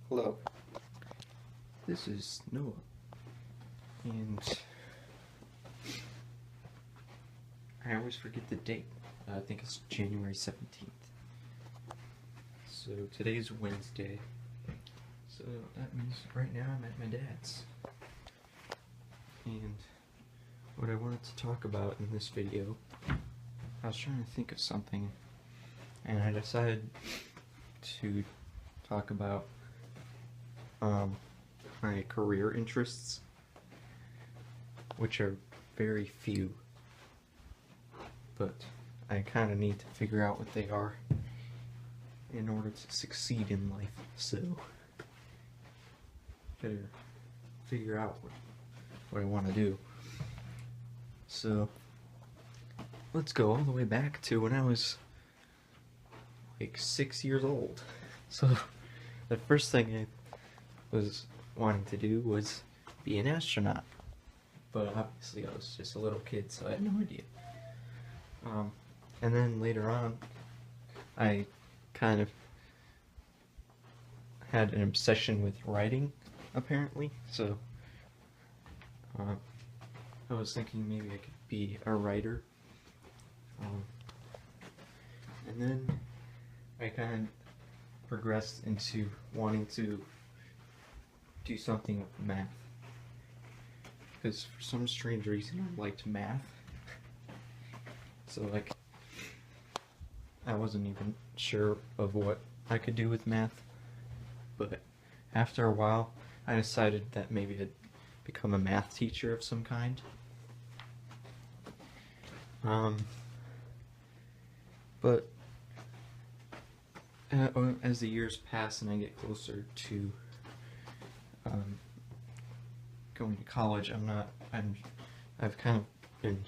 Hello, this is Noah, and I always forget the date. I think it's January 17th. So today's Wednesday, so that means right now I'm at my dad's. And what I wanted to talk about in this video, I was trying to think of something, and I decided to talk about my career interests, which are very few, but I kind of need to figure out what they are in order to succeed in life. So better figure out what I want to do. So let's go all the way back to when I was like 6 years old. So the first thing I was wanting to do was be an astronaut, but obviously I was just a little kid, so I had no idea. And then later on, I kind of had an obsession with writing, apparently, so I was thinking maybe I could be a writer. And then I kind of progressed into wanting to do something with math, because for some strange reason I liked math. So like, I wasn't even sure of what I could do with math, but after a while I decided that maybe I'd become a math teacher of some kind. But as the years pass and I get closer to going to college, I've kind of been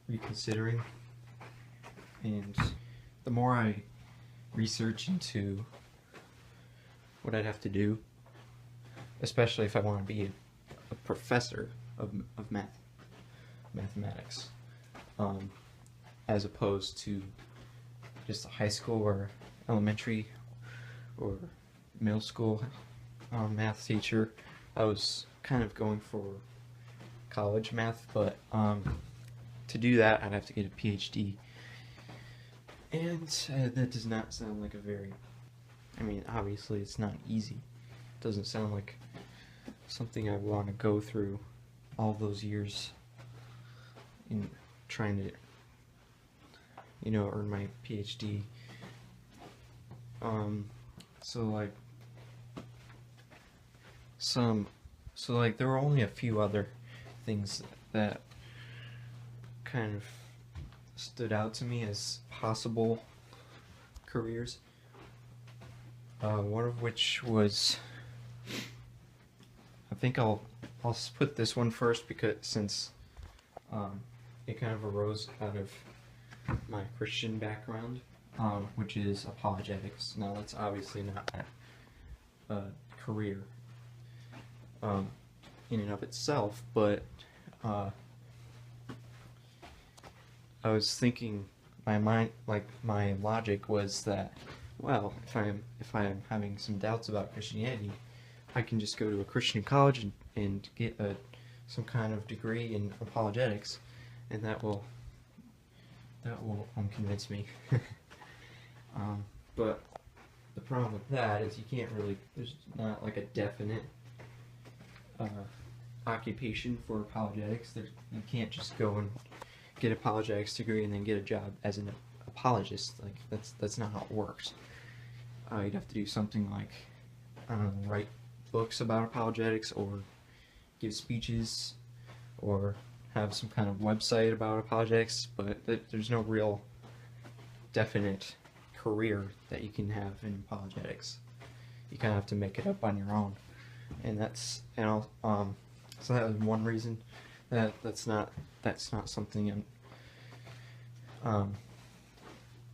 reconsidering, and the more I research into what I'd have to do, especially if I want to be a professor of mathematics, as opposed to just a high school or elementary or middle school math teacher. I was kind of going for college math, but to do that I'd have to get a PhD, and that does not sound like a very, I mean, obviously it's not easy. It doesn't sound like something I want to go through all those years in trying to, you know, earn my PhD. So like there were only a few other things that kind of stood out to me as possible careers. One of which was, I think I'll put this one first, because since it kind of arose out of my Christian background, which is apologetics. Now that's obviously not a career in and of itself, but I was thinking, my logic was that, well, if I'm having some doubts about Christianity, I can just go to a Christian college and get some kind of degree in apologetics, and that will convince me. But the problem with that is you can't really, there's not like a definite occupation for apologetics. You can't just go and get an apologetics degree and then get a job as an apologist. Like, that's not how it works. You'd have to do something like, I don't know, write books about apologetics, or give speeches, or have some kind of website about apologetics, but there's no real definite career that you can have in apologetics. You kind of have to make it up on your own, and so that was one reason that's not something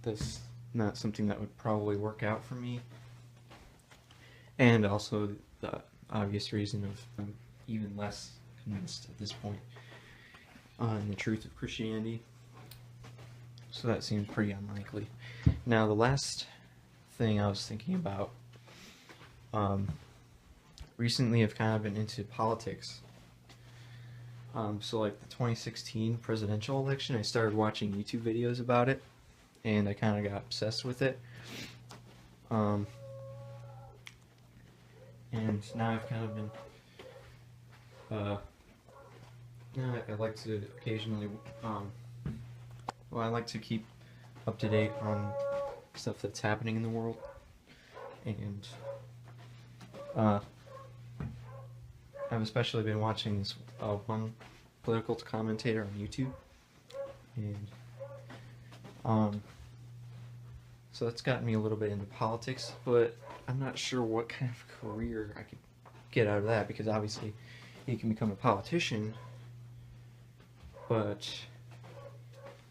that's not something that would probably work out for me. And also the obvious reason of I'm even less convinced at this point in the truth of Christianity. So that seems pretty unlikely. Now, the last thing I was thinking about recently I've kind of been into politics. So like the 2016 presidential election, I started watching YouTube videos about it, and I kind of got obsessed with it. And now I've kind of been, now I like to occasionally, I like to keep up to date on stuff that's happening in the world, and I've especially been watching this one political commentator on YouTube, and so that's gotten me a little bit into politics, but I'm not sure what kind of career I could get out of that, because obviously you can become a politician, but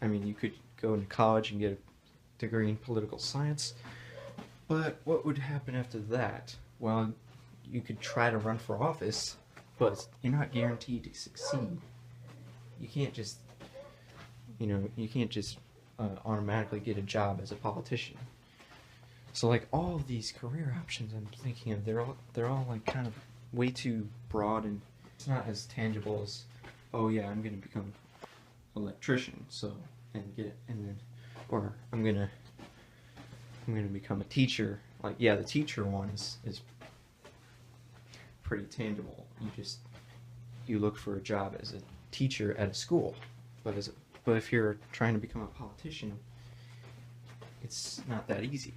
I mean, you could go into college and get a degree in political science, but what would happen after that? Well, you could try to run for office, but you're not guaranteed to succeed. You can't just, automatically get a job as a politician. So like all of these career options I'm thinking of, they're all like kind of way too broad, and it's not as tangible as, oh yeah, I'm gonna become an electrician, or I'm gonna become a teacher. Like, yeah, the teacher one is pretty tangible. You look for a job as a teacher at a school, but if you're trying to become a politician, it's not that easy.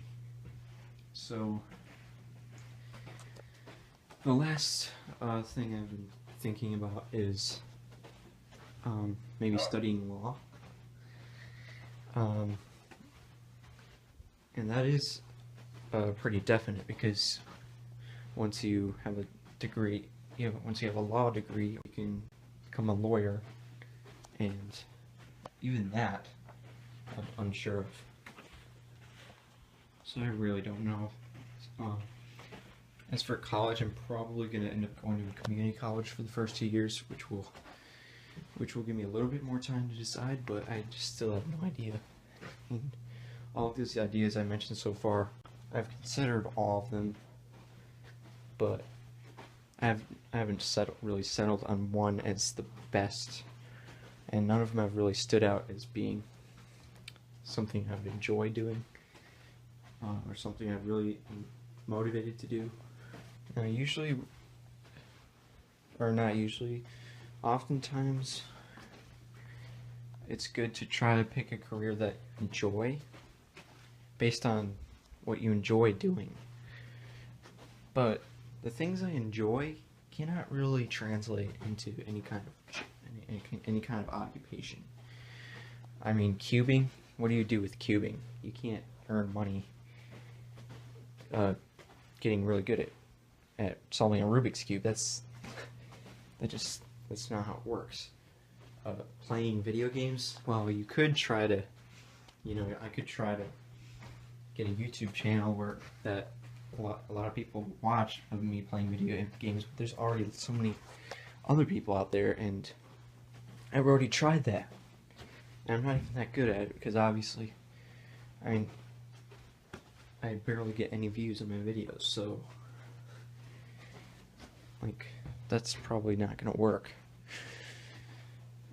So the last thing I've been thinking about is maybe studying law, and that is pretty definite, because once you have a degree, once you have a law degree, you can become a lawyer, and even that I'm unsure of. So I really don't know. As for college, I'm probably going to end up going to a community college for the first 2 years, which will give me a little bit more time to decide, but I just still have no idea. And all of these ideas I mentioned so far, I've considered all of them, but I haven't really settled on one as the best, and none of them have really stood out as being something I would enjoy doing, or something I'm really motivated to do. Oftentimes it's good to try to pick a career that you enjoy based on what you enjoy doing. But the things I enjoy cannot really translate into any kind of occupation. I mean, cubing, what do you do with cubing? You can't earn money getting really good at solving a Rubik's Cube. That's not how it works. Playing video games, well, you could try to, I could try to get a YouTube channel where a lot of people watch of me playing video games, but there's already so many other people out there, and I've already tried that. And I'm not even that good at it, because obviously, I barely get any views on my videos, so like, that's probably not gonna work.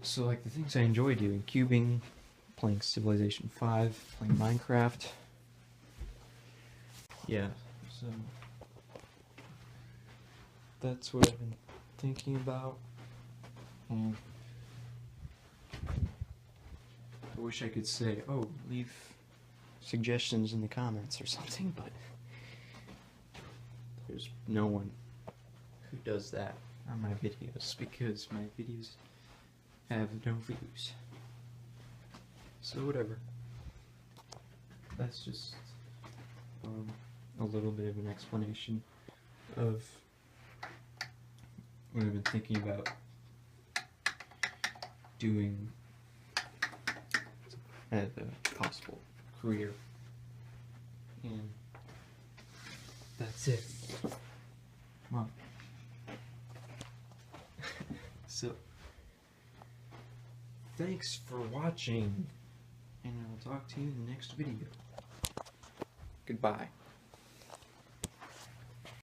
So like, the things I enjoy doing: cubing, playing Civilization 5, playing Minecraft. Yeah, so that's what I've been thinking about, and I wish I could say, oh, leave suggestions in the comments or something, but there's no one who does that on my videos, because my videos have no views. So whatever. That's just a little bit of an explanation of what I've been thinking about doing as a possible career. And that's it. Well, so thanks for watching, and I'll talk to you in the next video. Goodbye.